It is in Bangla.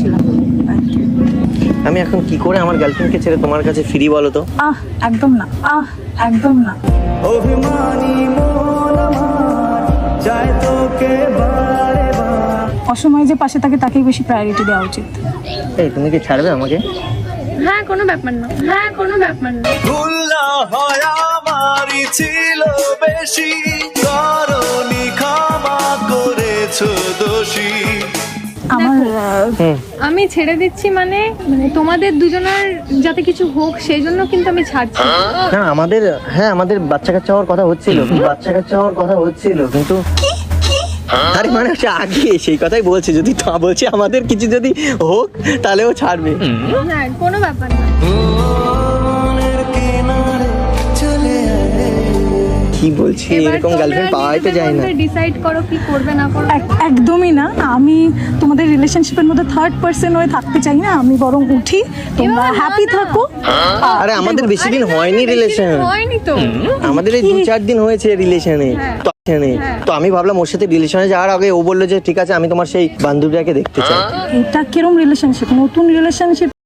বলেছিলাম। আমি এখন কি করে আমার গার্লফ্রেন্ডকে ছেড়ে তোমার কাছে ফিরি বলো তো? একদম না, একদম না। অভিমানী মন আমার চায় তোকে বারে বার। অসময়ে যে পাশে থাকে তাকেই বেশি প্রায়োরিটি দেওয়া উচিত। এই তুমি কি ছাড়বে আমাকে? হ্যাঁ, কোনো ব্যাপার না, হ্যাঁ, কোনো ব্যাপার না। ভুল না হয় আমারই ছিল বেশি, করনি ক্ষমা করেছো দোষী। আমি ছেড়ে দিচ্ছি মানে তোমাদের দুজনের যাতে কিছু হোক সেই জন্য কিন্তু আমি ছাড়ছি। না আমাদের বাচ্চা কাচ্চা হওয়ার কথা হচ্ছিল কিন্তু আরে মানে হচ্ছে আগে সেই কথাই বলছে, যদি তা বলছে আমাদের কিছু যদি হোক তাহলে ও ছাড়বে। না, কোনো ব্যাপার না। মনের কিনারে চলে কি বলছি, এরকম গার্লফ্রেন্ড পাওয়াই তো যায় না। ডিসাইড করো কি করবে না করবে। একদমই না, আমি তোমাদের রিলেশনশিপের মধ্যে থার্ড পারসন হয়ে থাকতে চাই না। আমি বরং উঠি, তোমরা হ্যাপি থাকো। আরে আমাদের বেশি দিন হয়নি রিলেশন, হয়নি তো, আমাদের এই 2-4 দিন হয়েছে রিলেশনে। তো আমি ভাবলাম ওর সাথে রিলেশনে যাওয়ার আগে ও বললো যে ঠিক আছে আমি তোমার সেই বান্ধবীটাকে দেখতে চাই। এটা কিরম রিলেশনশিপ? নতুন রিলেশনশিপ